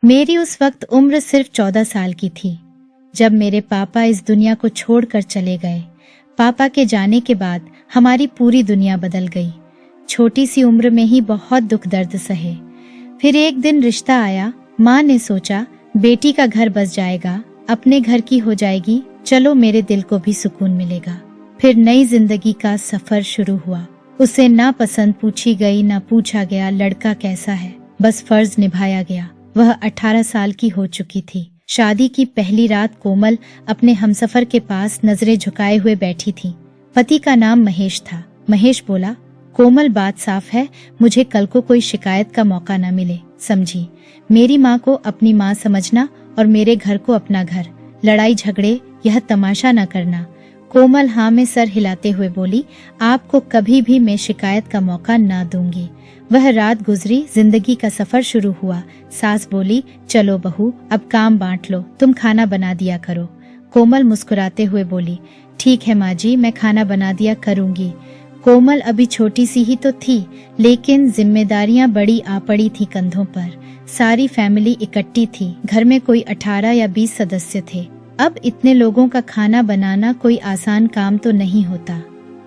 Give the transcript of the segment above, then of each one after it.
मेरी उस वक्त उम्र सिर्फ 14 साल की थी जब मेरे पापा इस दुनिया को छोड़कर चले गए। पापा के जाने के बाद हमारी पूरी दुनिया बदल गई। छोटी सी उम्र में ही बहुत दुख दर्द सहे। फिर एक दिन रिश्ता आया। माँ ने सोचा बेटी का घर बस जाएगा, अपने घर की हो जाएगी, चलो मेरे दिल को भी सुकून मिलेगा। फिर नई जिंदगी का सफर शुरू हुआ। उसे ना पसंद पूछी गई ना पूछा गया लड़का कैसा है, बस फर्ज निभाया गया। वह 18 साल की हो चुकी थी। शादी की पहली रात कोमल अपने हमसफर के पास नजरें झुकाए हुए बैठी थी। पति का नाम महेश था। महेश बोला, कोमल बात साफ है, मुझे कल को कोई शिकायत का मौका न मिले, समझी। मेरी माँ को अपनी माँ समझना और मेरे घर को अपना घर। लड़ाई झगड़े यह तमाशा न करना। कोमल हाँ में सर हिलाते हुए बोली, आपको कभी भी मैं शिकायत का मौका ना दूंगी। वह रात गुजरी, जिंदगी का सफर शुरू हुआ। सास बोली, चलो बहू अब काम बांट लो, तुम खाना बना दिया करो। कोमल मुस्कुराते हुए बोली, ठीक है माँ जी, मैं खाना बना दिया करूंगी। कोमल अभी छोटी सी ही तो थी, लेकिन जिम्मेदारियां बड़ी आ पड़ी थी कंधों पर। सारी फैमिली इकट्ठी थी। घर में कोई 18 या 20 सदस्य थे। अब इतने लोगों का खाना बनाना कोई आसान काम तो नहीं होता,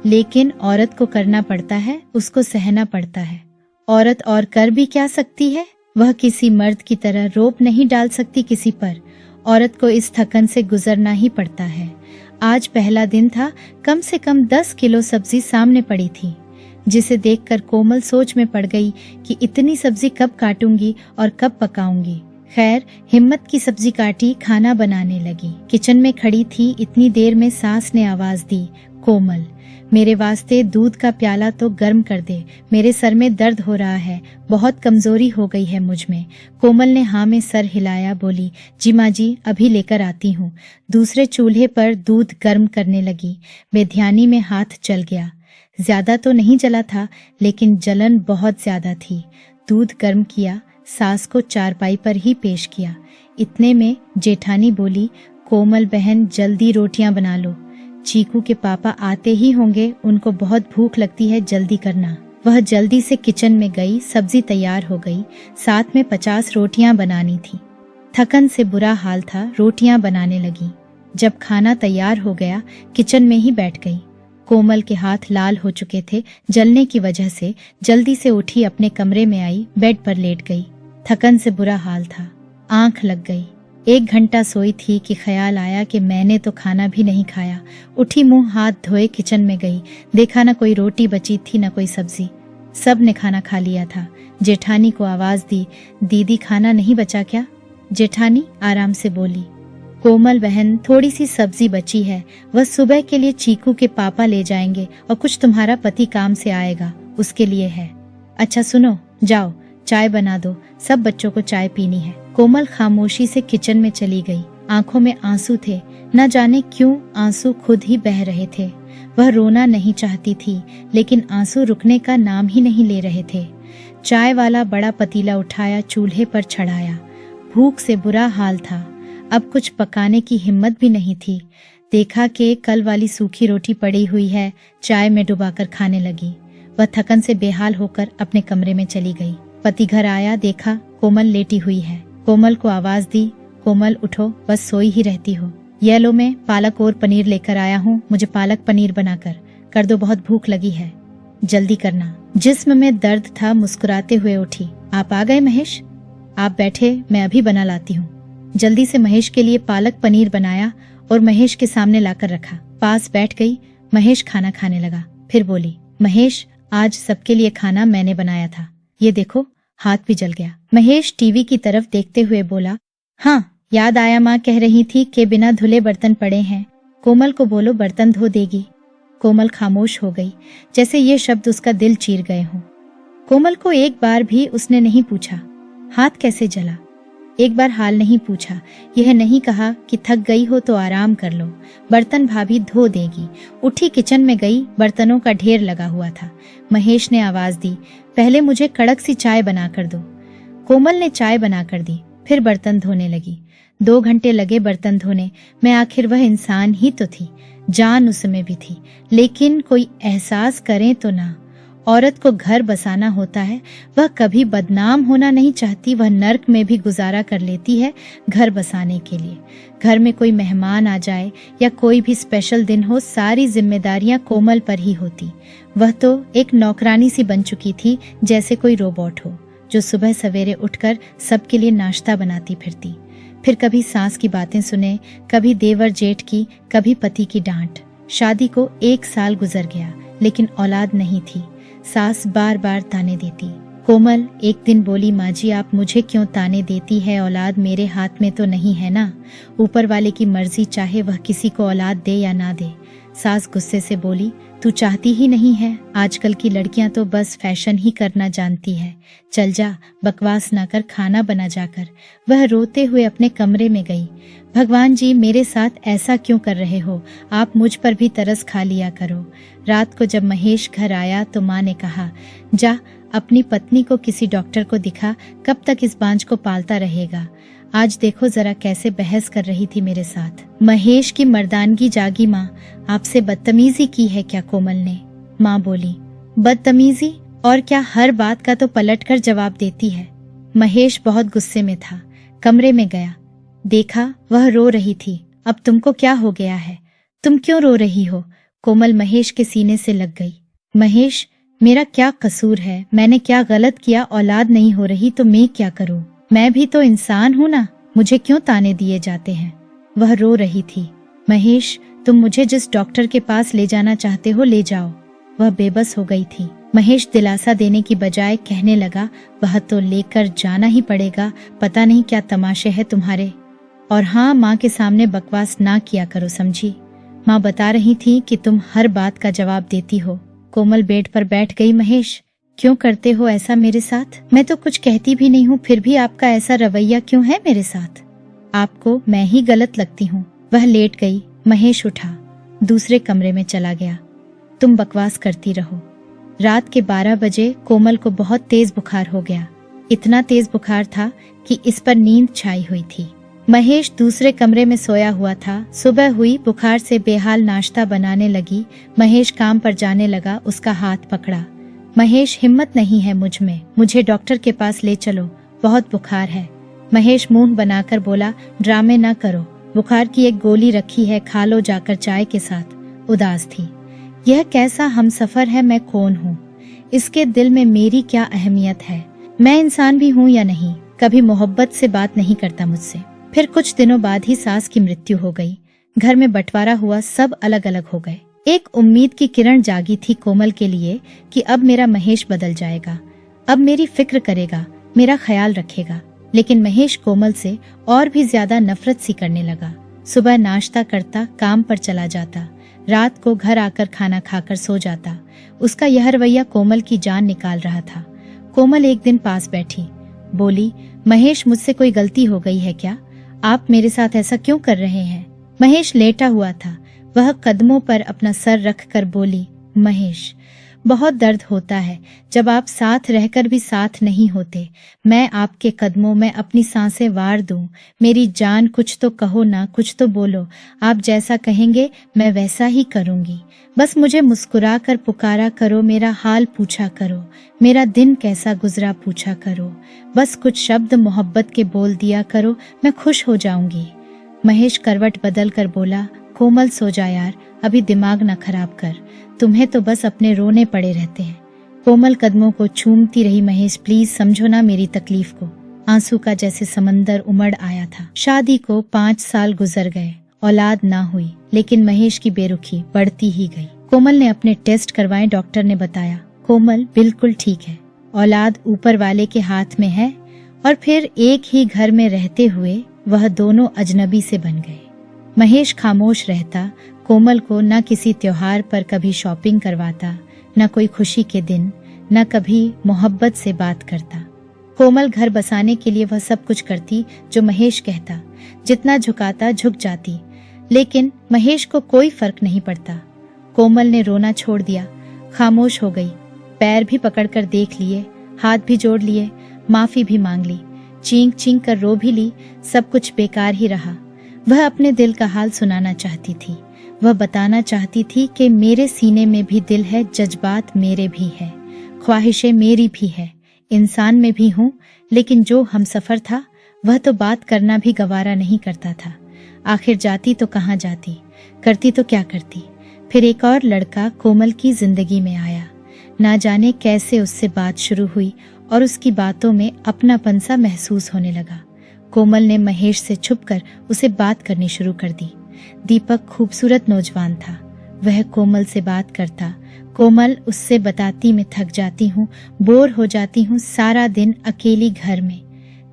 लेकिन औरत को करना पड़ता है, उसको सहना पड़ता है। औरत और कर भी क्या सकती है? वह किसी मर्द की तरह रोप नहीं डाल सकती किसी पर। औरत को इस थकन से गुजरना ही पड़ता है। आज पहला दिन था। कम से कम 10 किलो सब्जी सामने पड़ी थी, जिसे देखकर कोमल सोच में पड़ गई कि इतनी सब्जी कब काटूंगी और कब पकाऊंगी। खैर, हिम्मत की सब्जी काटी, खाना बनाने लगी। किचन में खड़ी थी। इतनी देर में सास ने आवाज दी, कोमल मेरे वास्ते दूध का प्याला तो गर्म कर दे, मेरे सर में दर्द हो रहा है, बहुत कमजोरी हो गई है मुझ में। कोमल ने हाँ में सर हिलाया, बोली, जी माँ जी, अभी लेकर आती हूँ। दूसरे चूल्हे पर दूध गर्म करने लगी। बेध्यानी में हाथ जल गया। ज्यादा तो नहीं जला था, लेकिन जलन बहुत ज्यादा थी। दूध गर्म किया, सास को चारपाई पर ही पेश किया। इतने में जेठानी बोली, कोमल बहन जल्दी रोटियां बना लो, चीकू के पापा आते ही होंगे, उनको बहुत भूख लगती है, जल्दी करना। वह जल्दी से किचन में गई। सब्जी तैयार हो गई। साथ में 50 रोटियां बनानी थी। थकन से बुरा हाल था। रोटियां बनाने लगी। जब खाना तैयार हो गया, किचन में ही बैठ गई। कोमल के हाथ लाल हो चुके थे जलने की वजह से। जल्दी से उठी, अपने कमरे में आई, बेड पर लेट गई। थकन से बुरा हाल था। आंख लग गई। 1 घंटा सोई थी कि ख्याल आया कि मैंने तो खाना भी नहीं खाया। उठी, मुंह हाथ धोए किचन में गई। देखा ना कोई रोटी बची थी ना कोई सब्जी, सब ने खाना खा लिया था। जेठानी को आवाज दी, दीदी खाना नहीं बचा क्या? जेठानी आराम से बोली, कोमल बहन थोड़ी सी सब्जी बची है, वह सुबह के लिए चीकू के पापा ले जाएंगे और कुछ तुम्हारा पति काम से आएगा, उसके लिए है। अच्छा सुनो, जाओ चाय बना दो, सब बच्चों को चाय पीनी है। कोमल खामोशी से किचन में चली गई। आंखों में आंसू थे। न जाने क्यों आंसू खुद ही बह रहे थे। वह रोना नहीं चाहती थी, लेकिन आंसू रुकने का नाम ही नहीं ले रहे थे। चाय वाला बड़ा पतीला उठाया, चूल्हे पर चढ़ाया। भूख से बुरा हाल था। अब कुछ पकाने की हिम्मत भी नहीं थी। देखा कि कल वाली सूखी रोटी पड़ी हुई है, चाय में डुबाकर खाने लगी। वह थकन से बेहाल होकर अपने कमरे में चली गई। पति घर आया, देखा कोमल लेटी हुई है। कोमल को आवाज दी, कोमल उठो, बस सोई ही रहती हो। ये लो, मैं पालक और पनीर लेकर आया हूँ, मुझे पालक पनीर बनाकर कर दो, बहुत भूख लगी है, जल्दी करना। जिस्म में दर्द था। मुस्कुराते हुए उठी, आप आ गए महेश? आप बैठे, मैं अभी बना लाती हूँ। जल्दी से महेश के लिए पालक पनीर बनाया और महेश के सामने लाकर रखा। पास बैठ गई। महेश खाना खाने लगा। फिर बोली, महेश आज सबके लिए खाना मैंने बनाया था, ये देखो हाथ भी जल गया। महेश टीवी की तरफ देखते हुए बोला, हाँ याद आया, माँ कह रही थी कि बिना धुले बर्तन पड़े हैं, कोमल को बोलो बर्तन धो देगी। कोमल खामोश हो गई, जैसे ये शब्द उसका दिल चीर गए हों। कोमल को एक बार भी उसने नहीं पूछा हाथ कैसे जला, एक बार हाल नहीं पूछा। यह नहीं कहा कि थक गई हो तो आराम कर लो, बर्तन भाभी धो देगी। उठी, किचन में गई। बर्तनों का ढेर लगा हुआ था। महेश ने आवाज दी, पहले मुझे कड़क सी चाय बना कर दो। कोमल ने चाय बना कर दी, फिर बर्तन धोने लगी। 2 घंटे लगे बर्तन धोने में। आखिर वह इंसान ही तो थी, जान उसमें भी थी, लेकिन कोई एहसास करे तो ना। औरत को घर बसाना होता है, वह कभी बदनाम होना नहीं चाहती। वह नर्क में भी गुजारा कर लेती है घर बसाने के लिए। घर में कोई मेहमान आ जाए या कोई भी स्पेशल दिन हो, सारी जिम्मेदारियां कोमल पर ही होती। वह तो एक नौकरानी सी बन चुकी थी, जैसे कोई रोबोट हो जो सुबह सवेरे उठकर सबके लिए नाश्ता बनाती फिरती। फिर कभी सास की बातें सुने, कभी देवर जेठ की, कभी पति की डांट। शादी को 1 साल गुजर गया, लेकिन औलाद नहीं थी। सास बार बार ताने देती। कोमल एक दिन बोली, माँ जी आप मुझे क्यों ताने देती है, औलाद मेरे हाथ में तो नहीं है ना। ऊपर वाले की मर्जी, चाहे वह किसी को औलाद दे या ना दे। सास गुस्से से बोली, तू चाहती ही नहीं है, आजकल की लड़कियां तो बस फैशन ही करना जानती है। चल जा, बकवास ना कर, खाना बना जाकर। वह रोते हुए अपने कमरे में गई। भगवान जी मेरे साथ ऐसा क्यों कर रहे हो, आप मुझ पर भी तरस खा लिया करो। रात को जब महेश घर आया तो माँ ने कहा, जा अपनी पत्नी को किसी डॉक्टर को दिखा, कब तक इस बांझ को पालता रहेगा। आज देखो जरा कैसे बहस कर रही थी मेरे साथ। महेश की मर्दानगी जागी। माँ आपसे बदतमीजी की है क्या, कोमल ने। माँ बोली, बदतमीजी और क्या, हर बात का तो पलट कर जवाब देती है। महेश बहुत गुस्से में था। कमरे में गया, देखा वह रो रही थी। अब तुमको क्या हो गया है, तुम क्यों रो रही हो। कोमल महेश के सीने से लग गई। महेश मेरा क्या कसूर है, मैंने क्या गलत किया, औलाद नहीं हो रही तो मैं क्या करूं, मैं भी तो इंसान हूं ना, मुझे क्यों ताने दिए जाते हैं। वह रो रही थी। महेश तुम मुझे जिस डॉक्टर के पास ले जाना चाहते हो ले जाओ। वह बेबस हो गई थी। महेश दिलासा देने की बजाय कहने लगा, वह तो लेकर जाना ही पड़ेगा, पता नहीं क्या तमाशे है तुम्हारे। और हाँ, माँ के सामने बकवास ना किया करो, समझी। माँ बता रही थी कि तुम हर बात का जवाब देती हो। कोमल बेड पर बैठ गई। महेश क्यों करते हो ऐसा मेरे साथ, मैं तो कुछ कहती भी नहीं हूँ, फिर भी आपका ऐसा रवैया क्यों है मेरे साथ, आपको मैं ही गलत लगती हूँ। वह लेट गई। महेश उठा, दूसरे कमरे में चला गया। तुम बकवास करती रहो। रात के 12 बजे कोमल को बहुत तेज बुखार हो गया। इतना तेज बुखार था कि इस पर नींद छाई हुई थी। महेश दूसरे कमरे में सोया हुआ था। सुबह हुई, बुखार से बेहाल नाश्ता बनाने लगी। महेश काम पर जाने लगा, उसका हाथ पकड़ा। महेश हिम्मत नहीं है मुझ में, मुझे डॉक्टर के पास ले चलो, बहुत बुखार है। महेश मुंह बनाकर बोला, ड्रामे ना करो, बुखार की एक गोली रखी है, खा लो जाकर चाय के साथ। उदास थी। यह कैसा हमसफर है, मैं कौन हूँ, इसके दिल में मेरी क्या अहमियत है, मैं इंसान भी हूँ या नहीं। कभी मोहब्बत से बात नहीं करता मुझसे। फिर कुछ दिनों बाद ही सास की मृत्यु हो गई। घर में बंटवारा हुआ, सब अलग अलग हो गए। एक उम्मीद की किरण जागी थी कोमल के लिए कि अब मेरा महेश बदल जाएगा, अब मेरी फिक्र करेगा, मेरा ख्याल रखेगा। लेकिन महेश कोमल से और भी ज्यादा नफरत सी करने लगा। सुबह नाश्ता करता, काम पर चला जाता, रात को घर आकर खाना खाकर सो जाता। उसका यह रवैया कोमल की जान निकाल रहा था। कोमल एक दिन पास बैठी, बोली, महेश मुझसे कोई गलती हो गई है क्या, आप मेरे साथ ऐसा क्यों कर रहे हैं। महेश लेटा हुआ था। वह कदमों पर अपना सर रखकर बोली, महेश बहुत दर्द होता है जब आप साथ रहकर भी साथ नहीं होते। मैं आपके कदमों में अपनी सांसें वार दूं, मेरी जान कुछ तो कहो ना, कुछ तो बोलो, आप जैसा कहेंगे मैं वैसा ही करूंगी। बस मुझे मुस्कुरा कर पुकारा करो, मेरा हाल पूछा करो, मेरा दिन कैसा गुजरा पूछा करो, बस कुछ शब्द मोहब्बत के बोल दिया करो, मैं खुश हो जाऊंगी। महेश करवट बदल कर बोला, कोमल सो जा यार, अभी दिमाग न खराब कर, तुम्हें तो बस अपने रोने पड़े रहते हैं। कोमल कदमों को चूमती रही, महेश प्लीज समझो ना मेरी तकलीफ को। आंसू का जैसे समंदर उमड़ आया था। शादी को 5 साल गुजर गए, औलाद ना हुई, लेकिन महेश की बेरुखी बढ़ती ही गई। कोमल ने अपने टेस्ट करवाए, डॉक्टर ने बताया कोमल बिल्कुल ठीक है, औलाद ऊपर वाले के हाथ में है। और फिर एक ही घर में रहते हुए वह दोनों अजनबी से बन गए। महेश खामोश रहता, कोमल को न किसी त्योहार पर कभी शॉपिंग करवाता, न कोई खुशी के दिन, न कभी मोहब्बत से बात करता। कोमल घर बसाने के लिए वह सब कुछ करती जो महेश कहता, जितना झुकाता झुक जाती, लेकिन महेश को कोई फर्क नहीं पड़ता। कोमल ने रोना छोड़ दिया, खामोश हो गई, पैर भी पकड़कर देख लिए, हाथ भी जोड़ लिए, माफी भी मांग ली, चींक चींक कर रो भी ली, सब कुछ बेकार ही रहा। वह अपने दिल का हाल सुनाना चाहती थी। वह बताना चाहती थी कि मेरे सीने में भी दिल है, जज्बात मेरे भी है, ख्वाहिशें मेरी भी है, इंसान में भी हूँ, लेकिन जो हमसफर था वह तो बात करना भी गवारा नहीं करता था। आखिर जाती तो कहाँ जाती, करती तो क्या करती। फिर एक और लड़का कोमल की जिंदगी में आया। ना जाने कैसे उससे बात शुरू हुई और उसकी बातों में अपनापन सा महसूस होने लगा। कोमल ने महेश से छुपकर उसे बात करनी शुरू कर दी। दीपक खूबसूरत नौजवान था, वह कोमल से बात करता। कोमल उससे बताती मैं थक जाती हूँ, बोर हो जाती हूँ सारा दिन अकेली घर में।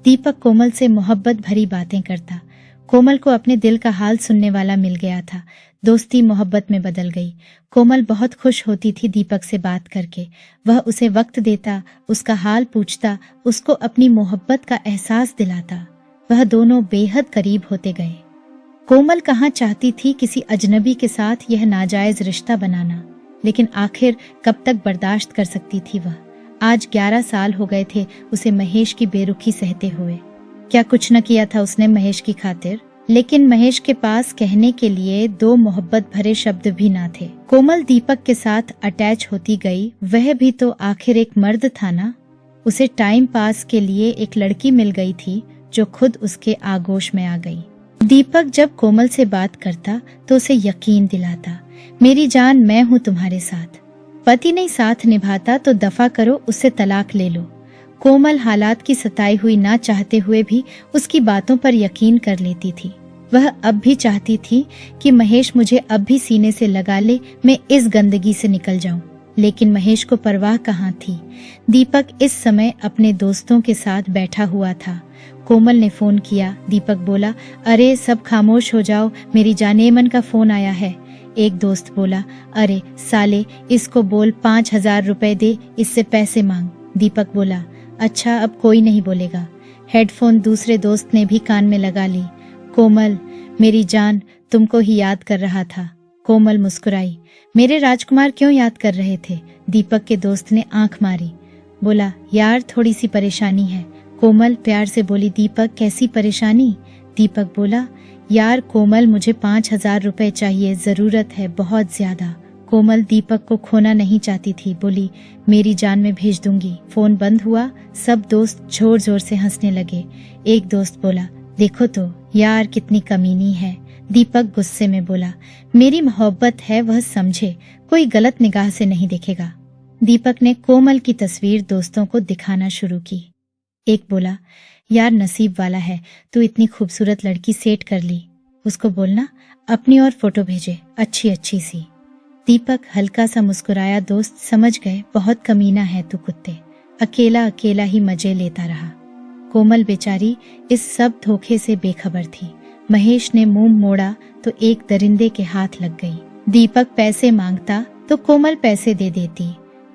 दीपक कोमल से मोहब्बत भरी बातें करता। कोमल को अपने दिल का हाल सुनने वाला मिल गया था। दोस्ती मोहब्बत में बदल गई। कोमल बहुत खुश होती थी दीपक से बात करके। वह उसे वक्त देता, उसका हाल पूछता, उसको अपनी मोहब्बत का एहसास दिलाता। वह दोनों बेहद करीब होते गए। कोमल कहाँ चाहती थी किसी अजनबी के साथ यह नाजायज रिश्ता बनाना, लेकिन आखिर कब तक बर्दाश्त कर सकती थी वह। आज 11 साल हो गए थे उसे महेश की बेरुखी सहते हुए। क्या कुछ न किया था उसने महेश की खातिर, लेकिन महेश के पास कहने के लिए 2 मोहब्बत भरे शब्द भी ना थे। कोमल दीपक के साथ अटैच होती गई, वह भी तो आखिर एक मर्द था ना। उसे टाइम पास के लिए एक लड़की मिल गई थी जो खुद उसके आगोश में आ गई। दीपक जब कोमल से बात करता तो उसे यकीन दिलाता, मेरी जान मैं हूँ तुम्हारे साथ। पति नहीं साथ निभाता तो दफा करो, उससे तलाक ले लो। कोमल हालात की सताई हुई ना चाहते हुए भी उसकी बातों पर यकीन कर लेती थी। वह अब भी चाहती थी कि महेश मुझे अब भी सीने से लगा ले, मैं इस गंदगी से निकल जाऊं। लेकिन महेश को परवाह कहाँ थी। दीपक इस समय अपने दोस्तों के साथ बैठा हुआ था। कोमल ने फोन किया। दीपक बोला, अरे सब खामोश हो जाओ, मेरी जानेमन का फोन आया है। एक दोस्त बोला, अरे साले इसको बोल 5,000 रुपए दे, इससे पैसे मांग। दीपक बोला, अच्छा अब कोई नहीं बोलेगा। हेडफोन दूसरे दोस्त ने भी कान में लगा ली। कोमल मेरी जान तुमको ही याद कर रहा था। कोमल मुस्कुराई, मेरे राजकुमार क्यों याद कर रहे थे? दीपक के दोस्त ने आंख मारी। बोला, यार थोड़ी सी परेशानी है। कोमल प्यार से बोली, दीपक कैसी परेशानी? दीपक बोला, यार कोमल मुझे 5,000 रुपए चाहिए, जरूरत है बहुत ज्यादा। कोमल दीपक को खोना नहीं चाहती थी, बोली, मेरी जान में भेज दूंगी। फोन बंद हुआ। सब दोस्त जोर जोर से हंसने लगे। एक दोस्त बोला, देखो तो यार कितनी कमीनी है। दीपक गुस्से में बोला, मेरी मोहब्बत है वह समझे, कोई गलत निगाह से नहीं देखेगा। दीपक ने कोमल की तस्वीर दोस्तों को दिखाना शुरू की। एक बोला, यार नसीब वाला है, तू इतनी खूबसूरत लड़की सेट कर ली। उसको बोलना अपनी और फोटो भेजे, अच्छी अच्छी सी। दीपक हल्का सा मुस्कुराया। दोस्त समझ गए, बहुत कमीना है तू कुत्ते। अकेला अकेला ही मजे लेता रहा। कोमल बेचारी इस सब धोखे से बेखबर थी। महेश ने मुंह मोड़ा तो एक दरिंदे के हाथ लग गई। दीपक पैसे मांगता तो कोमल पैसे दे देती।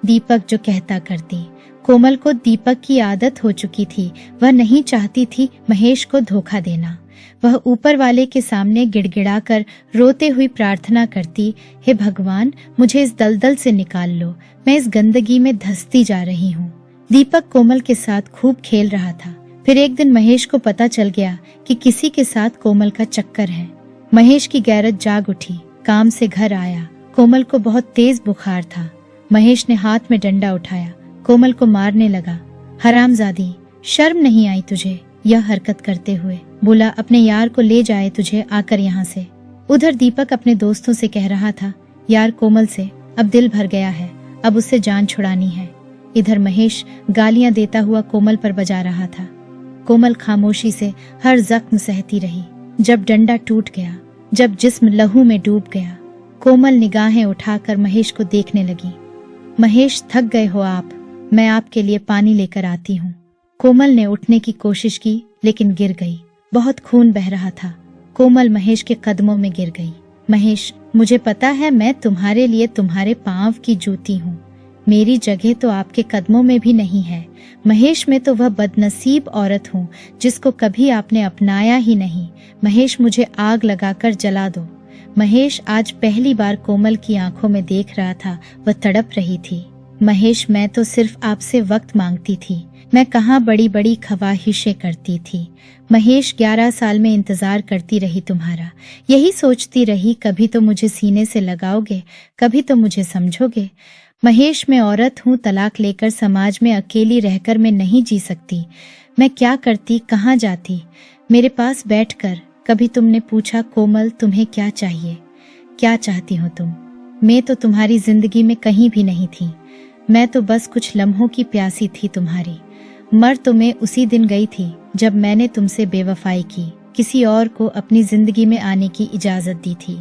दीपक जो कहता करती। कोमल को दीपक की आदत हो चुकी थी। वह नहीं चाहती थी महेश को धोखा देना। वह ऊपर वाले के सामने गिड़गिड़ाकर रोते हुई प्रार्थना करती, हे भगवान मुझे इस दलदल से निकाल लो, मैं इस गंदगी में धंसती जा रही हूँ। दीपक कोमल के साथ खूब खेल रहा था। फिर एक दिन महेश को पता चल गया कि किसी के साथ कोमल का चक्कर है। महेश की गैरत जाग उठी। काम से घर आया। कोमल को बहुत तेज बुखार था। महेश ने हाथ में डंडा उठाया, कोमल को मारने लगा। हरामजादी, शर्म नहीं आई तुझे यह हरकत करते हुए? बोला, अपने यार को ले जाए तुझे आकर यहाँ से। उधर दीपक अपने दोस्तों से कह रहा था, यार कोमल से अब दिल भर गया है, अब उससे जान छुड़ानी है। इधर महेश गालियां देता हुआ कोमल पर बजा रहा था। कोमल खामोशी से हर जख्म सहती रही। जब डंडा टूट गया, जब जिस्म लहू में डूब गया, कोमल निगाहें उठाकर महेश को देखने लगी। महेश थक गए हो आप, मैं आपके लिए पानी लेकर आती हूँ। कोमल ने उठने की कोशिश की लेकिन गिर गई। बहुत खून बह रहा था। कोमल महेश के कदमों में गिर गई। महेश, मुझे पता है मैं तुम्हारे लिए तुम्हारे पांव की जूती हूँ। मेरी जगह तो आपके कदमों में भी नहीं है। महेश, मैं तो वह बदनसीब औरत हूँ जिसको कभी आपने अपनाया ही नहीं। महेश, मुझे आग लगाकर जला दो। महेश आज पहली बार कोमल की आंखों में देख रहा था, वह तड़प रही थी। महेश, मैं तो सिर्फ आपसे वक्त मांगती थी, मैं कहाँ बड़ी बड़ी ख्वाहिशें करती थी। महेश, 11 साल में इंतजार करती रही तुम्हारा, यही सोचती रही कभी तो मुझे सीने से लगाओगे, कभी तो मुझे समझोगे। महेश, मैं औरत हूँ, तलाक लेकर समाज में अकेली रहकर मैं नहीं जी सकती। मैं क्या करती, कहाँ जाती? मेरे पास बैठकर कभी तुमने पूछा, कोमल तुम्हें क्या चाहिए, क्या चाहती हो तुम? मैं तो तुम्हारी जिंदगी में कहीं भी नहीं थी। मैं तो बस कुछ लम्हों की प्यासी थी तुम्हारी। मर तो मैं उसी दिन गई थी जब मैंने तुमसे बेवफाई की, किसी और को अपनी जिंदगी में आने की इजाजत दी थी।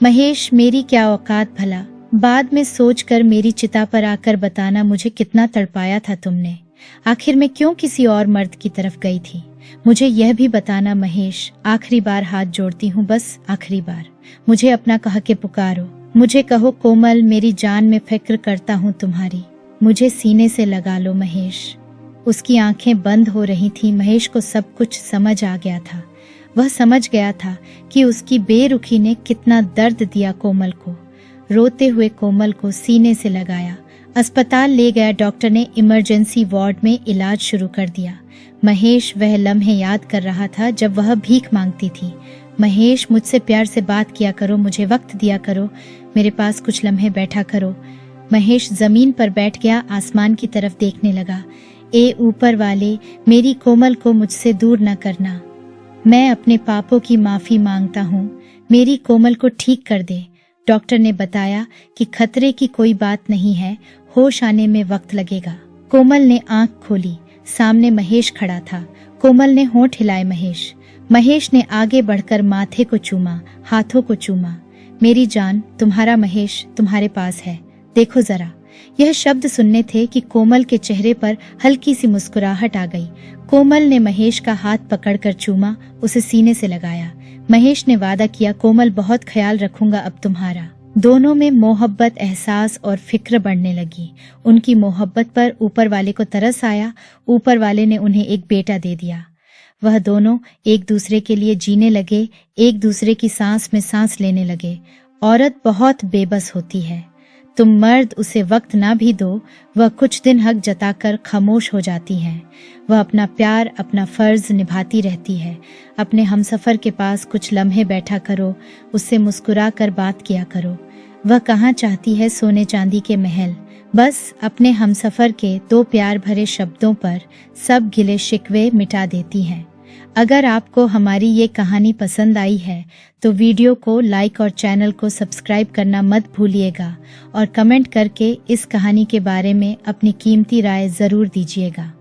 महेश, मेरी क्या औकात भला? बाद में सोचकर मेरी चिता पर आकर बताना मुझे कितना तड़पाया था तुमने। आखिर मैं क्यों किसी और मर्द की तरफ गई थी? मुझे यह भी बताना महेश। आखिरी बार हाथ जोड़ती हूँ, बस आखिरी बार। मुझे अपना कह के पुकारो। मुझे कहो कोमल, मेरी जान में फिक्र करता हूँ तुम्हारी। मुझे सीने से लगा लो महेश। उसकी आंखें बंद हो रही थी। महेश को सब कुछ समझ आ गया था। वह समझ गया था कि उसकी बेरुखी ने कितना दर्द दिया कोमल को। रोते हुए कोमल को सीने से लगाया, अस्पताल ले गया। डॉक्टर ने इमरजेंसी वार्ड में इलाज शुरू कर दिया। महेश वह लम्हे याद कर रहा था जब वह भीख मांगती थी। महेश, मुझसे प्यार से बात किया करो, मुझे वक्त दिया करो, मेरे पास कुछ लम्हे बैठा करो। महेश जमीन पर बैठ गया, आसमान की तरफ देखने लगा। ए ऊपर वाले, मेरी कोमल को मुझसे दूर न करना। मैं अपने पापों की माफी मांगता हूँ, मेरी कोमल को ठीक कर दे। डॉक्टर ने बताया कि खतरे की कोई बात नहीं है, होश आने में वक्त लगेगा। कोमल ने आंख खोली, सामने महेश खड़ा था। कोमल ने होंठ हिलाए। महेश ने आगे बढ़कर माथे को चूमा, हाथों को चूमा। मेरी जान, तुम्हारा महेश तुम्हारे पास है, देखो जरा। यह शब्द सुनने थे कि कोमल के चेहरे पर हल्की सी मुस्कुराहट आ गई। कोमल ने महेश का हाथ पकड़कर चूमा, उसे सीने से लगाया। महेश ने वादा किया, कोमल बहुत ख्याल रखूंगा अब तुम्हारा। दोनों में मोहब्बत, एहसास और फिक्र बढ़ने लगी। उनकी मोहब्बत पर ऊपर वाले को तरस आया। ऊपर वाले ने उन्हें एक बेटा दे दिया। वह दोनों एक दूसरे के लिए जीने लगे, एक दूसरे की सांस में सांस लेने लगे। औरत बहुत बेबस होती है। तुम मर्द उसे वक्त ना भी दो, वह कुछ दिन हक जताकर खामोश हो जाती है। वह अपना प्यार, अपना फर्ज निभाती रहती है। अपने हमसफर के पास कुछ लम्हे बैठा करो, उससे मुस्कुरा कर बात किया करो। वह कहाँ चाहती है सोने चांदी के महल, बस अपने हमसफर के दो प्यार भरे शब्दों पर सब गिले शिकवे मिटा देती है। अगर आपको हमारी ये कहानी पसंद आई है तो वीडियो को लाइक और चैनल को सब्सक्राइब करना मत भूलिएगा और कमेंट करके इस कहानी के बारे में अपनी कीमती राय जरूर दीजिएगा।